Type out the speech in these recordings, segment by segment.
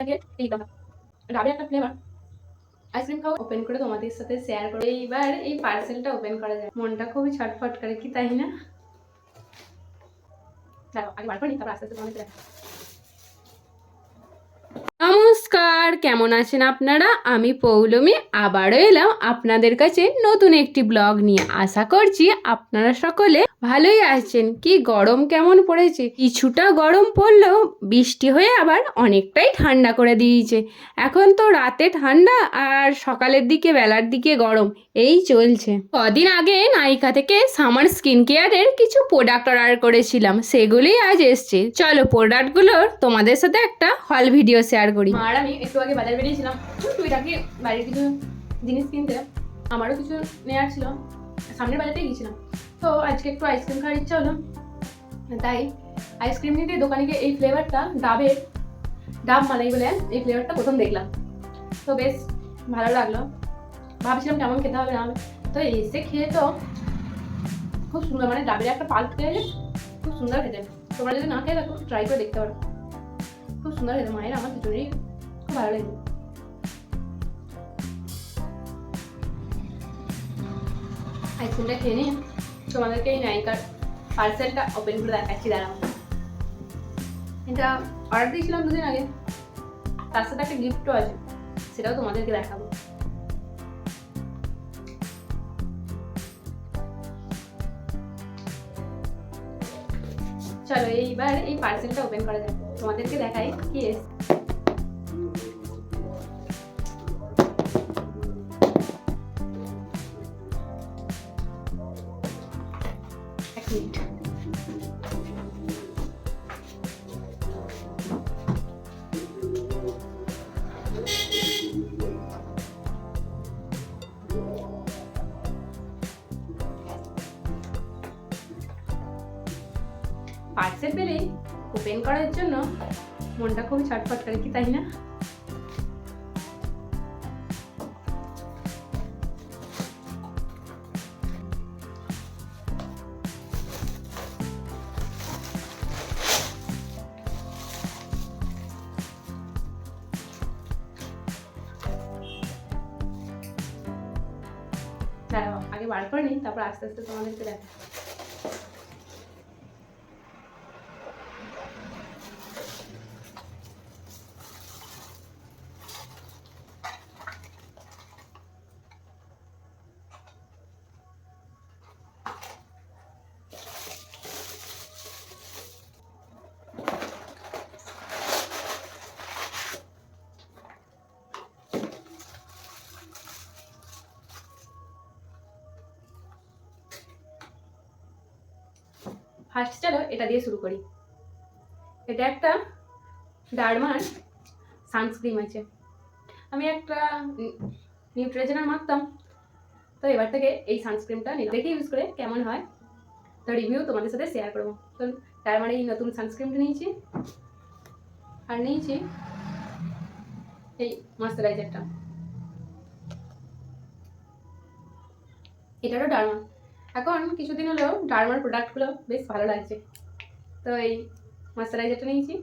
ডাবের একটা flavour ice cream খাও ওপেন করে তোমাদের সাথে শেয়ার করো। এইবার এই পার্সেলটা ওপেন করা যায়, মনটা খুবই ছটফট করে, কি তাই না? দাঁড়াও আগে বার করে নি, তারপর আস্তে আস্তে তোমাদের নমস্কার, কেমন আছেন আপনারা? আমি পৌলমী আবারও এলাম আপনাদের কাছে নতুন একটি ব্লগ নিয়ে। আশা করছি আপনারা সকলে ভালোই আছেন। কি গরম কেমন পড়েছে! কিছুটা গরম পড়লেও বৃষ্টি হয়ে আবার অনেকটাই ঠান্ডা করে দিয়েছে। এখন তো রাতে ঠান্ডা আর সকালের দিকে বেলার দিকে গরম, এই চলছে। কদিন আগে নাইকা থেকে সামার স্কিন কেয়ারের কিছু প্রোডাক্ট অর্ডার করেছিলাম, সেগুলোই আজ এসছে। চলো প্রোডাক্টগুলোর তোমাদের সাথে একটা হল ভিডিও শেয়ার করি। আর আমি একটু আগে বাজার বেরিয়েছিলাম টুইটাকে বাড়ির কিছু জিনিস কিনতে, আমারও কিছু নেওয়ার ছিল, সামনের বাজারটাই গিয়েছিলাম। তো আজকে একটু আইসক্রিম খাওয়ার ইচ্ছা হলো, তাই আইসক্রিম নিতে দোকানে গিয়ে এই ফ্লেভারটা ডাব মালাই বলে এই ফ্লেভারটা প্রথম দেখলাম, তো বেশ ভালো লাগলো। ভাবছিলাম কেমন খেতে হবে না, তো এসে খেয়ে তো খুব সুন্দর, মানে ডাবের একটা পাল্প খেয়ে খুব সুন্দর খেতে। তোমরা যদি না খেয়ে থাকো ট্রাই করে দেখতে পারো, খুব সুন্দর খেতে। মায়ের আমার দুজনেরই খুব ভালো লাগে। আইসক্রিমটা খেয়ে নিয়ে তোমাদেরকে এই নাইকার পার্সেলটা ওপেন করে দেখাচ্ছি। দাঁড়াও, এটা অর্ডার দিয়েছিলাম দুদিন আগে, তার সাথে একটা গিফটও আছে, সেটাও তোমাদেরকে দেখাবো। চলো এইবার এই পার্সেলটা ওপেন করা যাক, তোমাদেরকে দেখাই কি এসেছে। এক মিনিট, পার্সেল পেলেই ওপেন করার জন্য মনটা খুবই ছটফট করে, কি তাই না? দাঁড়াও আগে বার করে নিই, তারপর আস্তে আস্তে তোমাদেরকে দেখা। ফার্স্ট চলো এটা দিয়ে শুরু করি। এটা একটা ডারমার সানস্ক্রিন আছে, আমি একটা নিউট্রিজেনার মাখতাম, তো এবার থেকে এই সানস্ক্রিনটা দেখে ইউজ করে কেমন হয় তো রিভিউ তোমাদের সাথে শেয়ার করবো। তো ডারমার এই নতুন সানস্ক্রিনটা নিয়েছি, আর নিয়েছি এই ময়শ্চারাইজারটা, এটারও ডারমা। এখন কিছুদিন হলো ডারমার প্রোডাক্টগুলো বেশ ভালো লাগছে, তো এই ময়শ্চারাইজারটা নিয়েছি,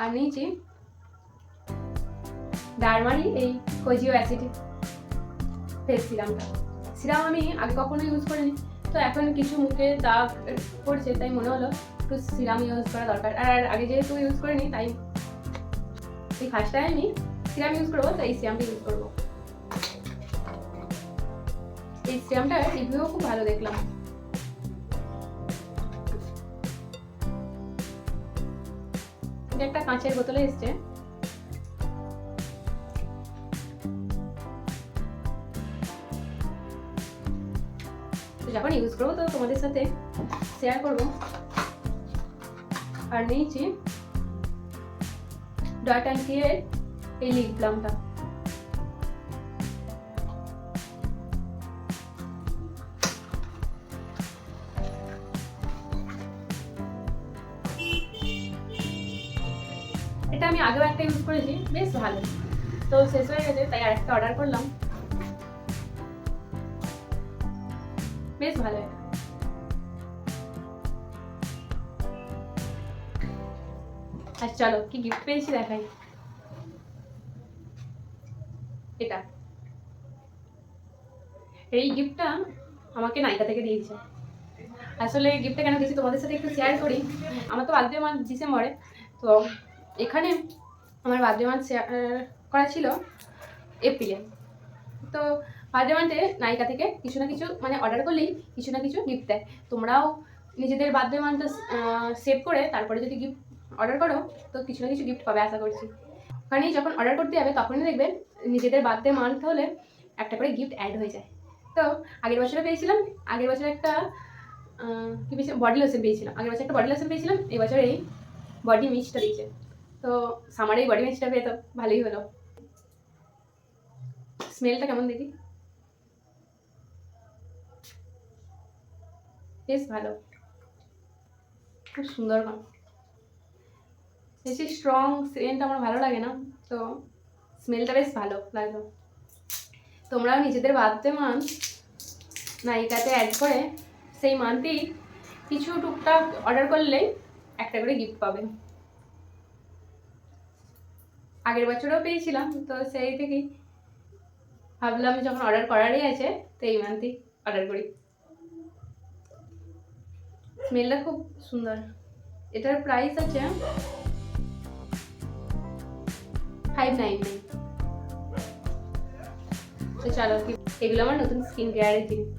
আর নিয়েছি ডারমারই এই কোজিও অ্যাসিড ফেস সিরামটা। সিরাম আমি আগে কখনো ইউজ করিনি, তো এখন কিছু মুখে দাগ পড়ছে, তাই মনে হলো একটু সিরাম ইউজ করা দরকার। আর আগে যেহেতু ইউজ করিনি, তাই এই ফার্স্ট টাইম আমি সিরাম ইউজ করবো, তো এই সিরামটা ইউজ করবো। এই সিরামটার রিভিউ খুব ভালো দেখলাম। এটা একটা কাঁচের বোতলে এসছে, যখন ইউজ করবো তো তোমাদের সাথে শেয়ার করবো। আর নিয়েছি ডট অ্যান্ড কি এর এই লিপ বামটা, এটা আমি আগেও একটা ইউজ করেছি, বেশ ভালো, তো শেষ হয়ে গেছে তাই আরেকটা অর্ডার করলাম, বেশ ভালো। আর চলো কি গিফট পেয়েছি দেখাই। এটা, এই গিফটটা আমাকে নায়িকা থেকে দিয়েছে। আসলে গিফটটা কেন দিয়েছি তোমাদের সাথে একটু শেয়ার করি। আমার তো বার্থডে মান্থ ডিসেম্বরে, তো এখানে আমার বার্থডে মান্থ করা ছিল এপ্রিলে। তো বার্থডে মান্থে নায়িকা থেকে কিছু না কিছু মানে অর্ডার করলেই কিছু না কিছু গিফট দেয়। তোমরাও নিজেদের বার্থডে মান্থটা সেভ করে তারপরে যদি গিফট অর্ডার করো তো কিছু না কিছু গিফট পাবে আশা করছি। ওখানেই যখন অর্ডার করতে যাবে তখনই দেখবে নিজেদের বার্থডে মান্থ হলে একটা করে গিফট অ্যাড হয়ে যায়। তো আগের বছরে পেয়েছিলাম, আগের বছর একটা কি পেয়েছিলাম, বডি লোশন পেয়েছিলাম। আগের বছর একটা বডি লোশন পেয়েছিলাম, এই বছর এই বডি মিস্টটা দিয়েছে। তো সামারে এই বডি মিস্টটা পেয়ে তো ভালোই হলো। স্মেলটা কেমন দেখি, বেশ ভালো, খুব সুন্দর। বেশি স্ট্রং সেন্ট আমার ভালো লাগে না, তো স্মেলটা বেশ ভালো লাগলো। তোমরাও নিজেদের বার্থডে মান্থ নায়িকাতে অ্যাড করে সেই মান্থেই কিছু টুকটাক অর্ডার করলেই একটা করে গিফট পাবে। আগের বছরও পেয়েছিলাম, তো সেই থেকেই ভাবলাম যখন অর্ডার করারই আছে তো এই মান্থেই অর্ডার করি। স্মেলটা খুব সুন্দর। এটার প্রাইস আছে 599। তো চলো, এগুলো আমার নতুন স্কিন কেয়ারের জিনিস।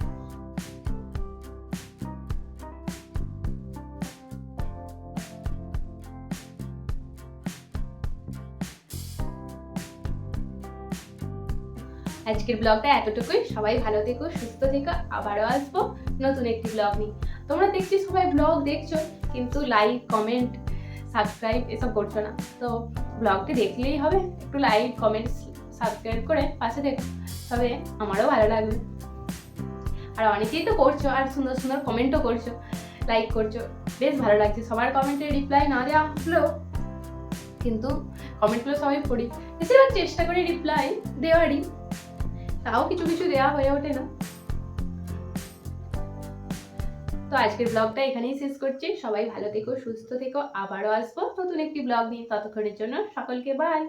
আজকের ব্লগটা এতটুকুই। সবাই ভালো থেকো, সুস্থ থেকো। আবারও আসবো নতুন একটি ব্লগ নিয়ে। তোমরা দেখছি সবাই ব্লগ দেখছো কিন্তু লাইক, কমেন্ট, সাবস্ক্রাইব এসব করছো না। তো ব্লগটি দেখলেই হবে, একটু লাইক, কমেন্ট, সাবস্ক্রাইব করে পাশে দেখো, তবে আমারও ভালো লাগবে। আর অনেকেই তো করছো, আর সুন্দর সুন্দর কমেন্টও করছো, লাইক করছো, বেশ ভালো লাগছে। সবার কমেন্টে রিপ্লাই না দেওয়া হলেও কিন্তু কমেন্টগুলো সবাই পড়ি, বেশিরভাগ চেষ্টা করি রিপ্লাই দেওয়ারই, তাও কিছু কিছু দেওয়া হয়ে ওঠে না। তো আজকের ব্লগটা এখানেই শেষ করছি। সবাই ভালো থেকো, সুস্থ থেকো। আবারও আসবো নতুন একটি ব্লগ নিয়ে। ততক্ষণের জন্য সকলকে বাই।